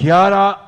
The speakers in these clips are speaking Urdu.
11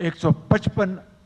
155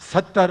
70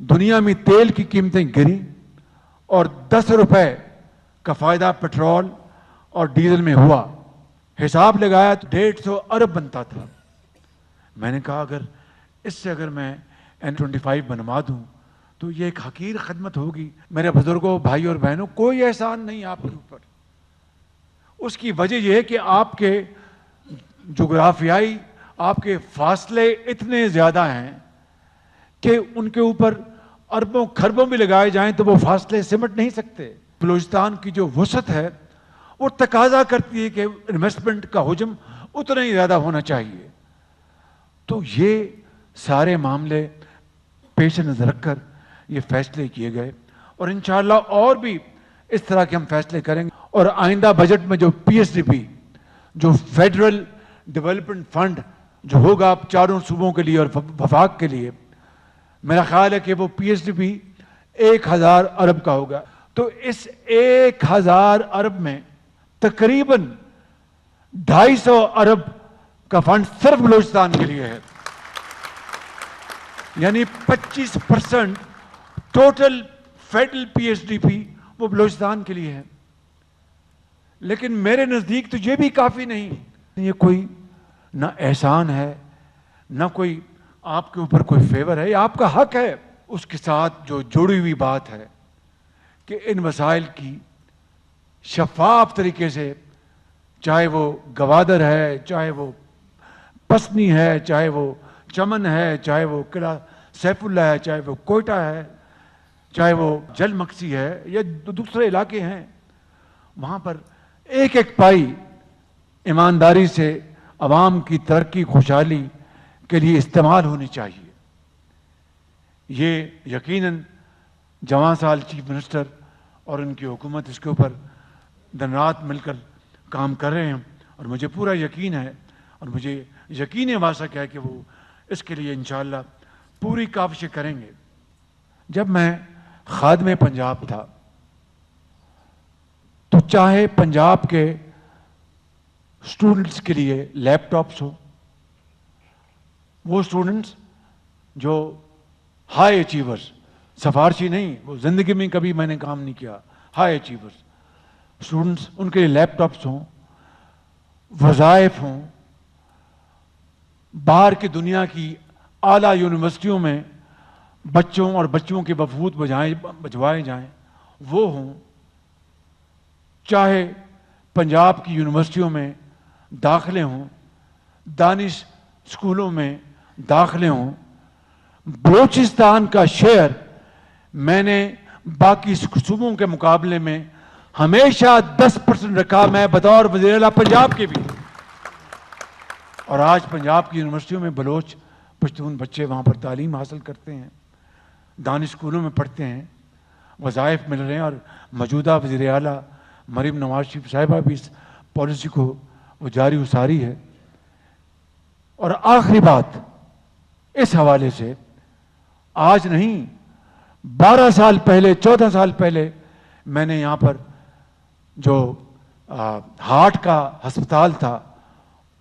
دنیا میں تیل کی قیمتیں گریں اور 10 روپے کا فائدہ پیٹرول اور ڈیزل میں ہوا. حساب لگایا تو 150 ارب بنتا تھا. میں نے کہا اگر اس سے اگر میں N25 بنوا دوں تو یہ ایک حقیر خدمت ہوگی. میرے بزرگوں، بھائی اور بہنوں، کوئی احسان نہیں آپ کے اوپر. اس کی وجہ یہ ہے کہ آپ کے جغرافیائی آپ کے فاصلے اتنے زیادہ ہیں کہ ان کے اوپر اربوں خربوں بھی لگائے جائیں تو وہ فاصلے سمٹ نہیں سکتے. بلوچستان کی جو وسعت ہے وہ تقاضا کرتی ہے کہ انویسٹمنٹ کا حجم اتنا ہی زیادہ ہونا چاہیے. تو یہ سارے معاملے پیش نظر رکھ کر یہ فیصلے کیے گئے اور انشاءاللہ اور بھی اس طرح کے ہم فیصلے کریں گے. اور آئندہ بجٹ میں جو PSDP جو فیڈرل ڈیولپمنٹ فنڈ جو ہوگا چاروں صوبوں کے لیے اور وفاق کے لیے، میرا خیال ہے کہ وہ PSDP 1000 ارب کا ہوگا. تو اس 1000 ارب میں تقریباً 250 ارب کا فنڈ صرف بلوچستان کے لیے ہے. یعنی 25% ٹوٹل فیڈرل PSDP وہ بلوچستان کے لیے ہے. لیکن میرے نزدیک تو یہ بھی کافی نہیں. یہ کوئی نہ احسان ہے نہ کوئی آپ کے اوپر کوئی فیور ہے، یہ آپ کا حق ہے. اس کے ساتھ جو جڑی ہوئی بات ہے کہ ان وسائل کی شفاف طریقے سے، چاہے وہ گوادر ہے، چاہے وہ پسنی ہے، چاہے وہ چمن ہے، چاہے وہ قلعہ سیف اللہ ہے، چاہے وہ کوئٹہ ہے، چاہے وہ جل مکسی ہے یا دوسرے علاقے ہیں، وہاں پر ایک ایک پائی ایمانداری سے عوام کی ترقی خوشحالی کے لیے استعمال ہونی چاہیے. یہ یقیناً جوان سال چیف منسٹر اور ان کی حکومت اس کے اوپر دن رات مل کر کام کر رہے ہیں اور مجھے پورا یقین ہے اور مجھے یقین واثق ہے کہ وہ اس کے لیے انشاءاللہ پوری کاوشیں کریں گے. جب میں خادم پنجاب تھا تو چاہے پنجاب کے اسٹوڈنٹس کے لیے لیپ ٹاپس ہو، وہ اسٹوڈنٹس جو ہائی اچیورز، سفارشی نہیں، وہ زندگی میں کبھی میں نے کام نہیں کیا، ہائی اچیورز اسٹوڈنٹس، ان کے لیے لیپ ٹاپس ہوں، وظائف ہوں، باہر کی دنیا کی اعلیٰ یونیورسٹیوں میں بچوں اور بچوں کے وفود بھجوائے جائیں وہ ہوں، چاہے پنجاب کی یونیورسٹیوں میں داخلے ہوں، دانش اسکولوں میں داخلے ہوں. بلوچستان کا شیئر میں نے باقی صوبوں کے مقابلے میں ہمیشہ 10% رکھا، میں بطور وزیر اعلیٰ پنجاب کے بھی. اور آج پنجاب کی یونیورسٹیوں میں بلوچ پشتون بچے وہاں پر تعلیم حاصل کرتے ہیں، دانش اسکولوں میں پڑھتے ہیں، وظائف مل رہے ہیں. اور موجودہ وزیر اعلیٰ مریم نواز شریف صاحبہ بھی اس پالیسی کو وہ جاری اساری ہے. اور آخری بات اس حوالے سے، آج نہیں 12 سال پہلے 14 سال پہلے میں نے یہاں پر جو ہارٹ کا ہسپتال تھا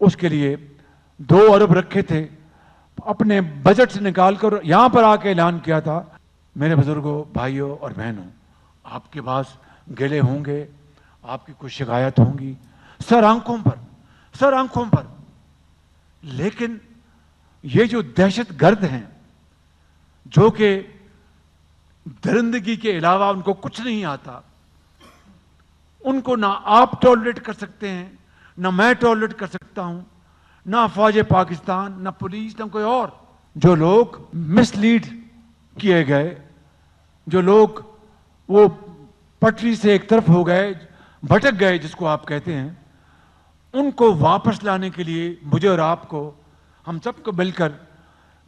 اس کے لیے 2 ارب رکھے تھے، اپنے بجٹ سے نکال کر یہاں پر آ کے اعلان کیا تھا. میرے بزرگوں، بھائیوں اور بہنوں، آپ کے پاس گلے ہوں گے، آپ کی کچھ شکایت ہوں گی، سر آنکھوں پر. لیکن یہ جو دہشت گرد ہیں جو کہ درندگی کے علاوہ ان کو کچھ نہیں آتا، ان کو نہ آپ ٹالریٹ کر سکتے ہیں، نہ میں ٹالریٹ کر سکتا ہوں، نہ فوج پاکستان، نہ پولیس، نہ کوئی اور. جو لوگ مس لیڈ کیے گئے، جو لوگ وہ پٹری سے ایک طرف ہو گئے، بھٹک گئے جس کو آپ کہتے ہیں، ان کو واپس لانے کے لیے مجھے اور آپ کو، ہم سب کو مل کر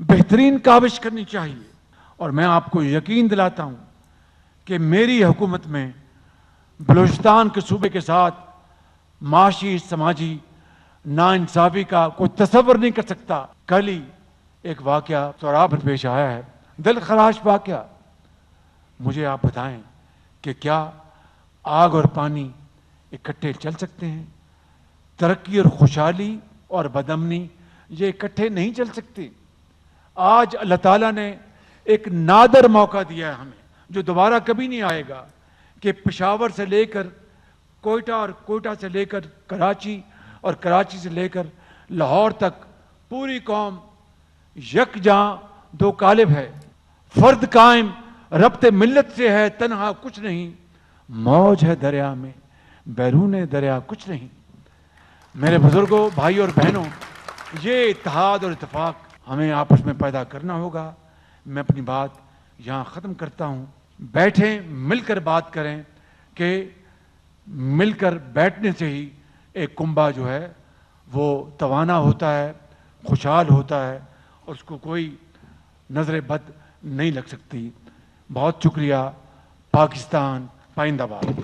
بہترین کاوش کرنی چاہیے. اور میں آپ کو یقین دلاتا ہوں کہ میری حکومت میں بلوچستان کے صوبے کے ساتھ معاشی سماجی ناانصافی کا کوئی تصور نہیں کر سکتا. کل ہی ایک واقعہ سوراب پر پیش آیا ہے، دل خراش واقعہ. مجھے آپ بتائیں کہ کیا آگ اور پانی اکٹھے چل سکتے ہیں؟ ترقی اور خوشحالی اور بدامنی یہ اکٹھے نہیں چل سکتے. آج اللہ تعالیٰ نے ایک نادر موقع دیا ہے ہمیں جو دوبارہ کبھی نہیں آئے گا کہ پشاور سے لے کر کوئٹہ اور کوئٹہ سے لے کر کراچی اور کراچی سے لے کر لاہور تک پوری قوم یکجاں دو قالب ہے. فرد قائم ربط ملت سے ہے تنہا کچھ نہیں, موج ہے دریا میں بیرون دریا کچھ نہیں. میرے بزرگوں, بھائی اور بہنوں, یہ اتحاد اور اتفاق ہمیں آپس میں پیدا کرنا ہوگا. میں اپنی بات یہاں ختم کرتا ہوں. بیٹھیں, مل کر بات کریں کہ مل کر بیٹھنے سے ہی ایک کنبہ جو ہے وہ توانا ہوتا ہے, خوشحال ہوتا ہے اور اس کو کوئی نظر بد نہیں لگ سکتی. بہت شکریہ. پاکستان پائندہ باد.